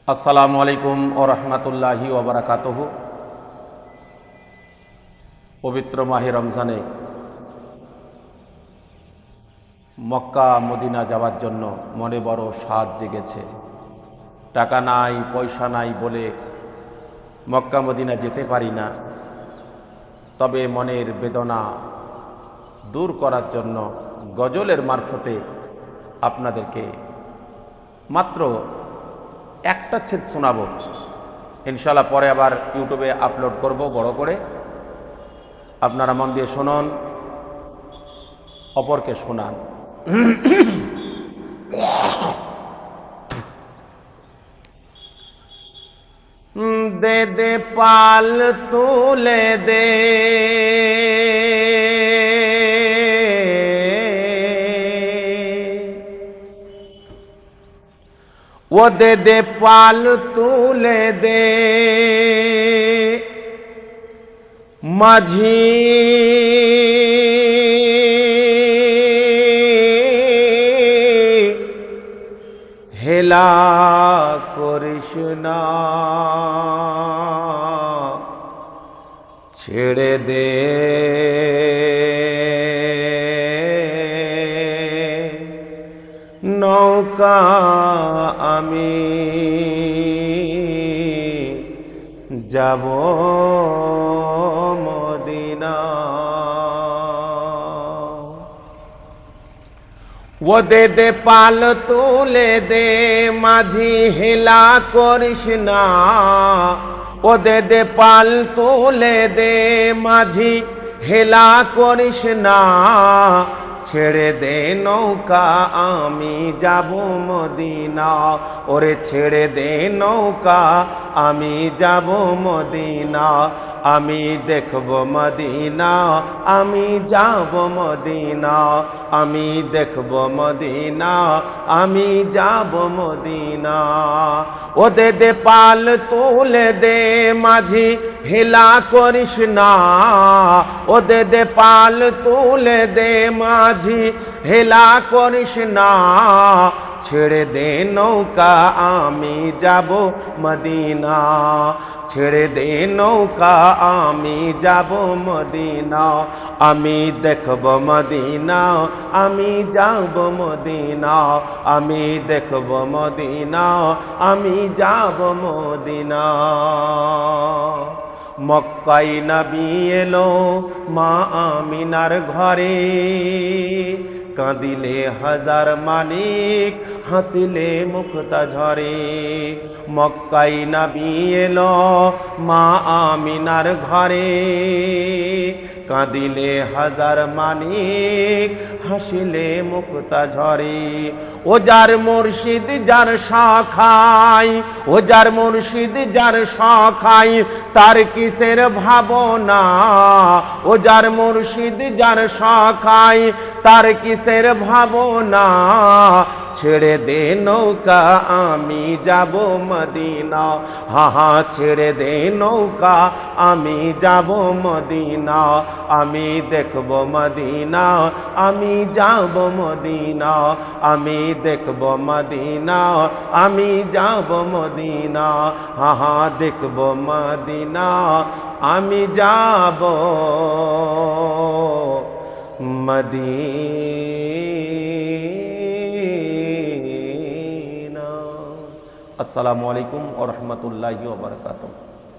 আসসালামু আলাইকুম ওয়া রাহমাতুল্লাহি ওয়া বারাকাতুহু। পবিত্র মাহে রমজানে মক্কা মদিনা যাওয়ার জন্য মনে বড় সাধ জেগেছে। টাকা নাই পয়সা নাই বলে মক্কা মদিনা যেতে পারি না, তবে মনের বেদনা দূর করার জন্য গজলের মারফতে আপনাদেরকে মাত্র একটা ছেদ শোনাবো। ইনশাআল্লাহ পরে আবার ইউটিউবে আপলোড করব বড় করে। আপনারা মন দিয়ে শুনুন, অপরকে শোনান। দে দে পাল তুলে দে, ও দে দে পাল তুলে দে, মাঝি হেলা করিস না, ছেড়ে দে নৌকা আমি যাব মদিনা। ও দে দে পাল তুলে দে, মাঝি হেলা করিস না, ও দে দে পাল তুলে দে, মাঝি হেলা করিস না, ছেড়ে দে নৌকা আমি যাব মদিনা, ওরে ছেড়ে দে নৌকা আমি যাব মদিনা, আমি দেখব মদিনা, আমি যাব মদিনা, আমি দেখব মদিনা, আমি যাব মদিনা। ও দে দে পাল তুলে দে, মাঝি হেলা করিস না, ও দে দে পাল তুলে দে, মাঝি হেলা করিস না, ছেড়ে দে নৌকা আমি যাব মদিনা, ছেড়ে দে নৌকা আমি যাব মদিনা, আমি দেখব মদিনা, আমি যাব মদিনা, আমি দেখব মদিনা, আমি যাব মদিনা। মক্কায় নবী এলো মা আমিনার ঘরে, কাঁদিলে হাজার মানিক হাসিলে মুক্তা ঝরে। মক্কায় নবী এলো মা আমিনার ঘরে, কাঁদিলে হাজার মানিক হাসিলে মুক্তা ঝরে। ও যার মুর্শিদ যার শাখায়, ও যার মুর্শিদ যার শাখায়, তার কিসের ভাবনা, ও যার মুর্শিদ যার শাখায়, তার কিসের ভাবনা, ছেড়ে দে নৌকা আমি যাব মদিনা, হা হা ছেড়ে দে নৌকা আমি যাব মদিনা, আমি দেখব মদিনা, আমি যাব মদিনা, আমি দেখব মদিনা, আমি যাব মদিনা, হা হা দেখব মদিনা, আমি যাব মদিনা। আসসালামু আলাইকুম ওয়া রাহমাতুল্লাহি ওয়া বারাকাতুহু।